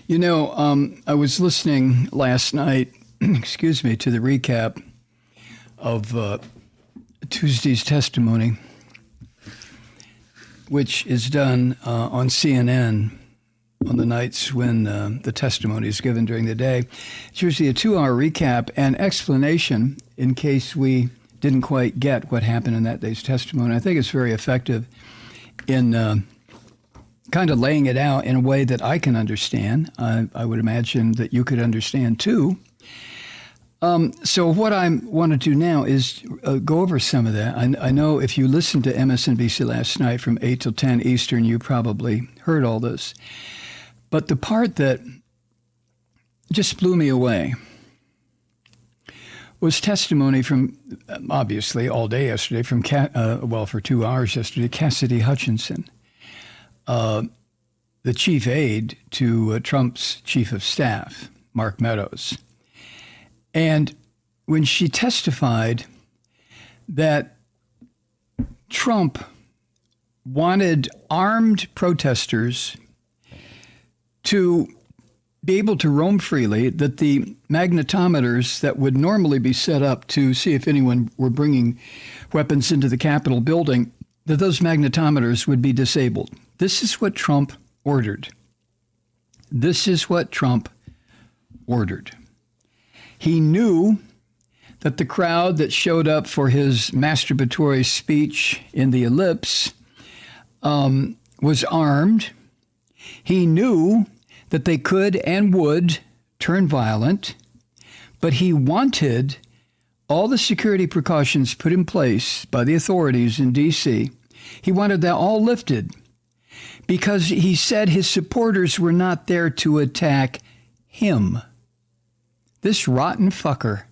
I was listening last night, excuse me, to the recap of Tuesday's testimony, which is done on CNN on the nights when the testimony is given during the day. It's usually a 2-hour recap and explanation in case we didn't quite get what happened in that day's testimony. I think it's very effective in kind of laying it out in a way that I can understand. I would imagine that you could understand too. So what I want to do now is go over some of that. I know if you listened to MSNBC last night from 8 till 10 Eastern, you probably heard all this. But the part that just blew me away was testimony from, obviously, all day yesterday, from, for 2 hours yesterday, Cassidy Hutchinson, the chief aide to Trump's chief of staff, Mark Meadows. And when she testified that Trump wanted armed protesters to be able to roam freely, that the magnetometers that would normally be set up to see if anyone were bringing weapons into the Capitol building, that those magnetometers would be disabled. This is what Trump ordered. This is what Trump ordered. He knew that the crowd that showed up for his masturbatory speech in the ellipse was armed. He knew that they could and would turn violent, but he wanted all the security precautions put in place by the authorities in D.C. He wanted that all lifted because he said his supporters were not there to attack him. This rotten fucker.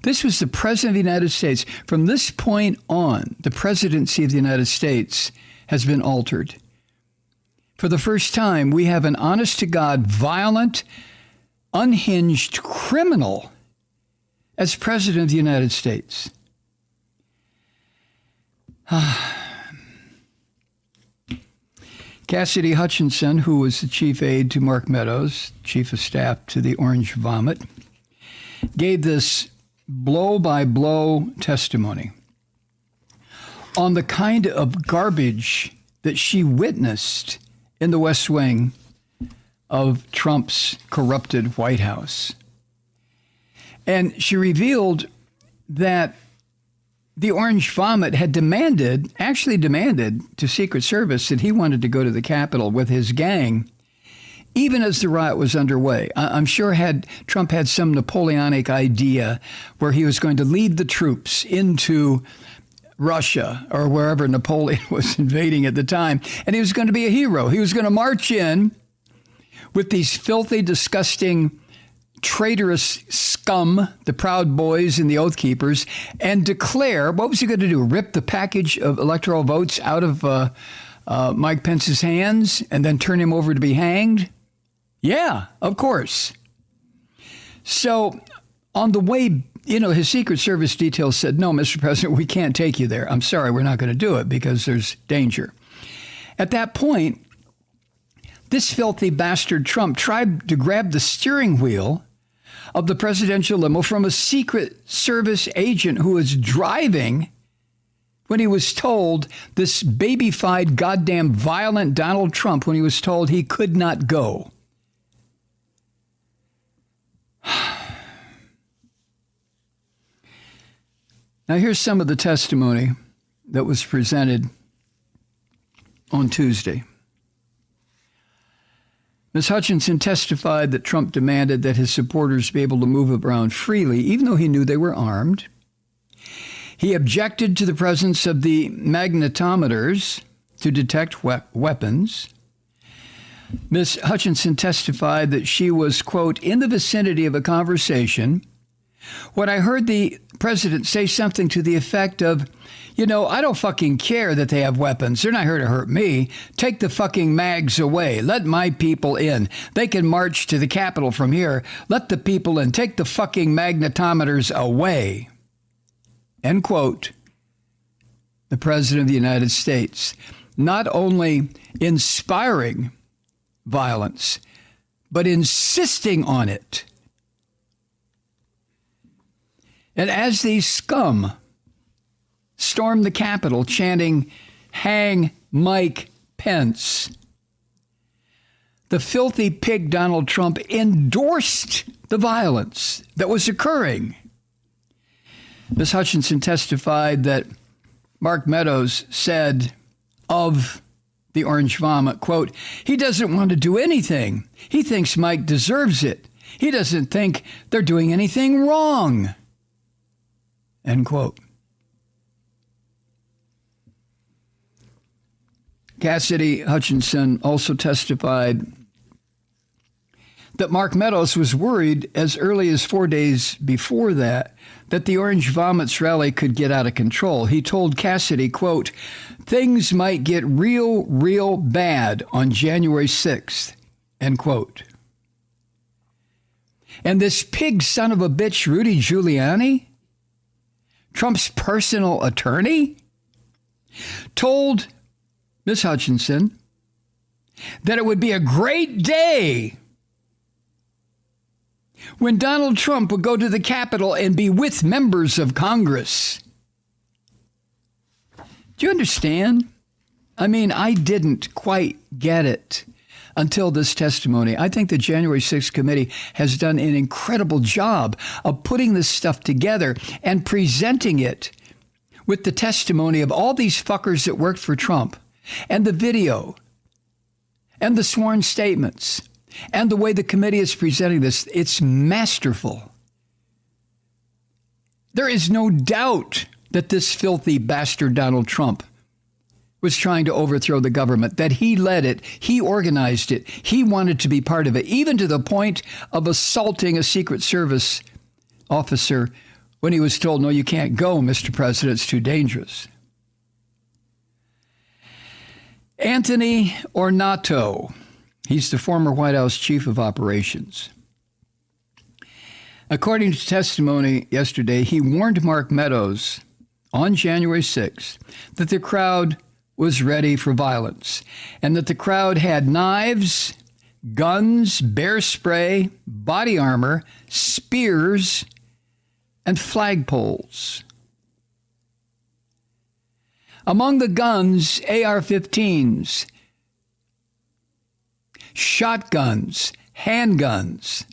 This was the President of the United States. From this point on, the presidency of the United States has been altered. For the first time, we have an honest-to-God, violent, unhinged criminal as President of the United States. Cassidy Hutchinson, who was the chief aide to Mark Meadows, chief of staff to the Orange Vomit, gave this blow-by-blow testimony on the kind of garbage that she witnessed in the West Wing of Trump's corrupted White House. And she revealed that the Orange Vomit had actually demanded to Secret Service that he wanted to go to the Capitol with his gang, even as the riot was underway. I'm sure Trump had some Napoleonic idea where he was going to lead the troops into Russia or wherever Napoleon was invading at the time, and he was going to be a hero. He was going to march in with these filthy, disgusting, traitorous scum, the Proud Boys and the Oath Keepers, and declare, what was he going to do, rip the package of electoral votes out of Mike Pence's hands and then turn him over to be hanged? Yeah, of course. So on the way, his Secret Service details said, no, Mr. President, we can't take you there. I'm sorry, we're not going to do it because there's danger. At that point, this filthy bastard Trump tried to grab the steering wheel of the presidential limo from a Secret Service agent who was driving when he was told, this baby-fied, goddamn violent Donald Trump, when he was told he could not go. Now, here's some of the testimony that was presented on Tuesday. Ms. Hutchinson testified that Trump demanded that his supporters be able to move around freely, even though he knew they were armed. He objected to the presence of the magnetometers to detect weapons. Ms. Hutchinson testified that she was, quote, in the vicinity of a conversation when I heard the president say something to the effect of, I don't fucking care that they have weapons. They're not here to hurt me. Take the fucking mags away. Let my people in. They can march to the Capitol from here. Let the people in. Take the fucking magnetometers away. End quote. The President of the United States, not only inspiring violence, but insisting on it. And as these scum stormed the Capitol chanting, "Hang Mike Pence," the filthy pig Donald Trump endorsed the violence that was occurring. Ms. Hutchinson testified that Mark Meadows said of the Orange Vomit, quote, "He doesn't want to do anything. He thinks Mike deserves it. He doesn't think they're doing anything wrong," end quote. Cassidy Hutchinson also testified that Mark Meadows was worried as early as 4 days before that the Orange Vomits rally could get out of control. He told Cassidy, quote, "Things might get real bad on January 6th, end quote. And this pig son of a bitch, Rudy Giuliani, Trump's personal attorney, told Ms. Hutchinson that it would be a great day when Donald Trump would go to the Capitol and be with members of Congress. Do you understand? I mean, I didn't quite get it until this testimony. I think the January 6th committee has done an incredible job of putting this stuff together and presenting it with the testimony of all these fuckers that worked for Trump, and the video, and the sworn statements, and the way the committee is presenting this. It's masterful. There is no doubt that this filthy bastard Donald Trump was trying to overthrow the government, that he led it, he organized it, he wanted to be part of it, even to the point of assaulting a Secret Service officer when he was told, "No, you can't go, Mr. President, it's too dangerous." Anthony Ornato, he's the former White House chief of operations. According to testimony yesterday, he warned Mark Meadows on January 6th that the crowd was ready for violence and that the crowd had knives, guns, bear spray, body armor, spears, and flagpoles. Among the guns, AR-15s, shotguns, handguns.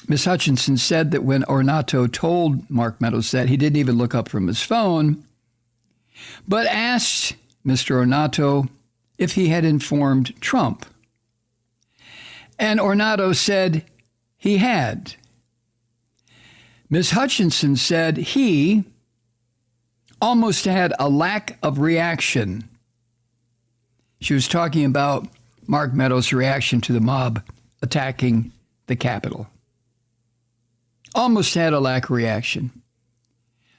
Ms. Hutchinson said that when Ornato told Mark Meadows that, he didn't even look up from his phone, but asked Mr. Ornato if he had informed Trump. And Ornato said he had. Ms. Hutchinson said he almost had a lack of reaction. She was talking about Mark Meadows' reaction to the mob attacking the Capitol. Almost had a lack of reaction.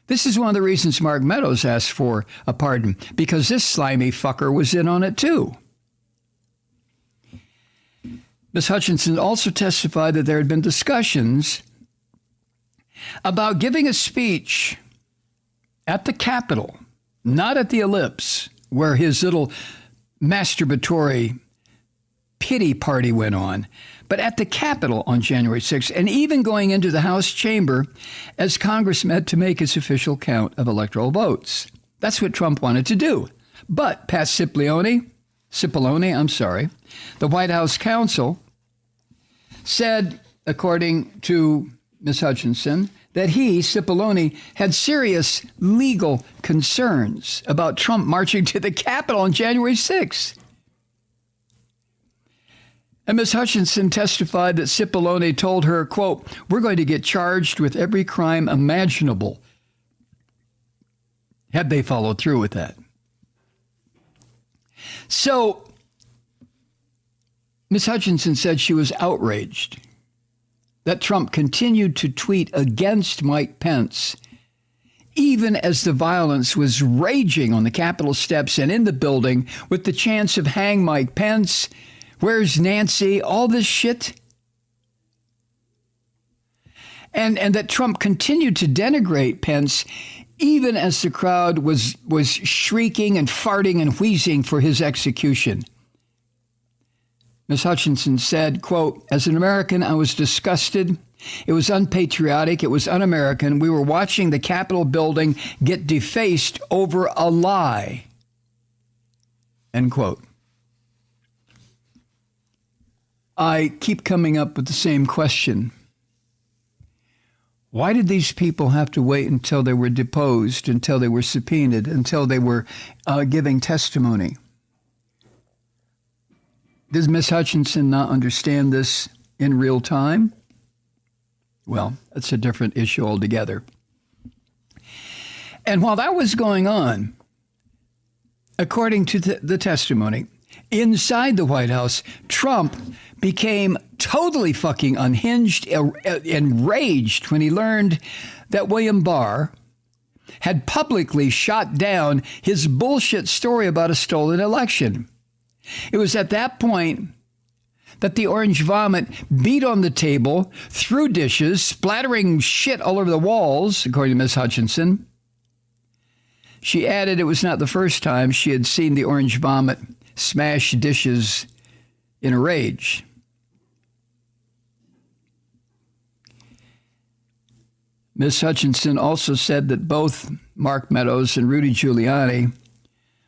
This is one of the reasons Mark Meadows asked for a pardon, because this slimy fucker was in on it too. Ms. Hutchinson also testified that there had been discussions about giving a speech at the Capitol, not at the Ellipse, where his little masturbatory pity party went on, but at the Capitol on January 6th, and even going into the House chamber as Congress met to make its official count of electoral votes. That's what Trump wanted to do. But Pat Cipollone, the White House counsel, said, according to Ms. Hutchinson, that he, Cipollone, had serious legal concerns about Trump marching to the Capitol on January 6th. And Ms. Hutchinson testified that Cipollone told her, quote, "We're going to get charged with every crime imaginable," had they followed through with that. So Ms. Hutchinson said she was outraged that Trump continued to tweet against Mike Pence, even as the violence was raging on the Capitol steps and in the building, with the chance of "Hang Mike Pence," "Where's Nancy?" all this shit. And that Trump continued to denigrate Pence even as the crowd was shrieking and farting and wheezing for his execution. Ms. Hutchinson said, quote, "As an American, I was disgusted. It was unpatriotic. It was un-American. We were watching the Capitol building get defaced over a lie." End quote. I keep coming up with the same question. Why did these people have to wait until they were deposed, until they were subpoenaed, until they were giving testimony? Does Ms. Hutchinson not understand this in real time? Well, that's a different issue altogether. And while that was going on, according to the testimony, inside the White House, Trump became totally fucking unhinged, enraged when he learned that William Barr had publicly shot down his bullshit story about a stolen election. It was at that point that the orange vomit beat on the table, threw dishes, splattering shit all over the walls, according to Ms. Hutchinson. She added it was not the first time she had seen the orange vomit smash dishes in a rage. Ms. Hutchinson also said that both Mark Meadows and Rudy Giuliani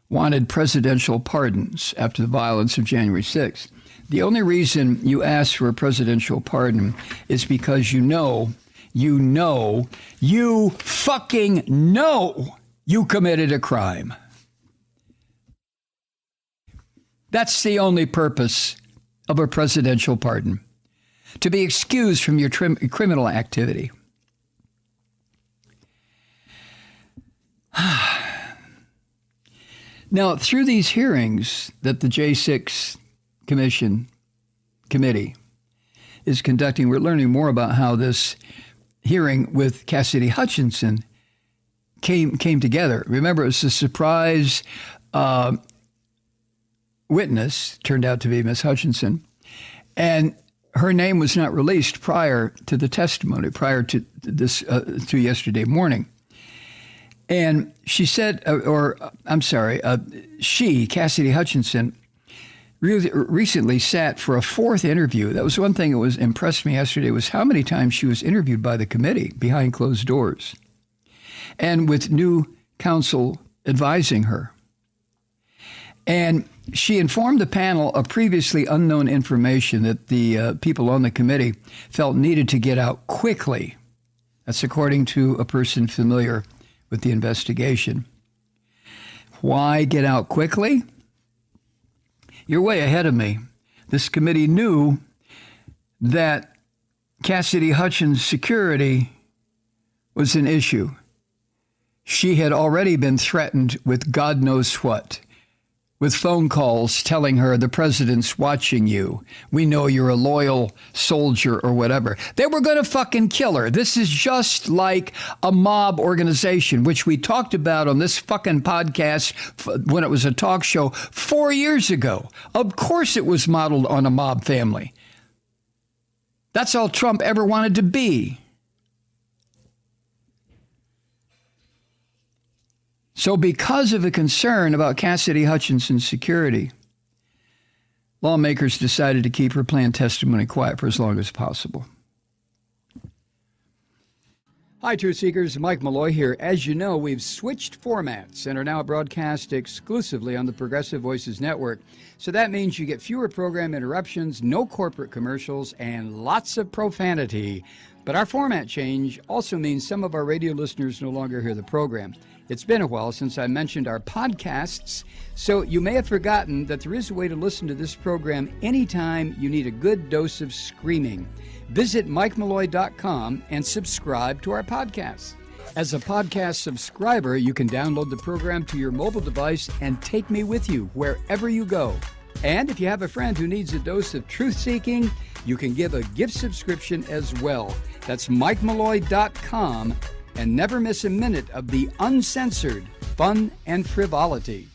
wanted presidential pardons after the violence of January 6th. The only reason you ask for a presidential pardon is because you fucking know you committed a crime. That's the only purpose of a presidential pardon, to be excused from your criminal activity. Now, through these hearings that the J6 committee is conducting, we're learning more about how this hearing with Cassidy Hutchinson came together. Remember, it was a surprise witness, turned out to be Ms. Hutchinson, and her name was not released prior to the testimony, prior to this, to yesterday morning. And she said, Cassidy Hutchinson, recently sat for a fourth interview. That was one thing that was impressed me yesterday, was how many times she was interviewed by the committee behind closed doors and with new counsel advising her. And she informed the panel of previously unknown information that the people on the committee felt needed to get out quickly. That's according to a person familiar with the investigation. Why get out quickly? You're way ahead of me. This committee knew that Cassidy Hutchinson's security was an issue. She had already been threatened with God knows what, with phone calls telling her the president's watching you. We know you're a loyal soldier or whatever. They were going to fucking kill her. This is just like a mob organization, which we talked about on this fucking podcast when it was a talk show 4 years ago. Of course it was modeled on a mob family. That's all Trump ever wanted to be. So because of a concern about Cassidy Hutchinson's security, lawmakers decided to keep her planned testimony quiet for as long as possible. Hi, Truth Seekers. Mike Malloy here. As you know, we've switched formats and are now broadcast exclusively on the Progressive Voices Network. So that means you get fewer program interruptions, no corporate commercials, and lots of profanity. But our format change also means some of our radio listeners no longer hear the program. It's been a while since I mentioned our podcasts, so you may have forgotten that there is a way to listen to this program anytime you need a good dose of screaming. Visit MikeMalloy.com and subscribe to our podcast. As a podcast subscriber, you can download the program to your mobile device and take me with you wherever you go. And if you have a friend who needs a dose of truth-seeking, you can give a gift subscription as well. That's MikeMalloy.com. And never miss a minute of the uncensored fun and frivolity.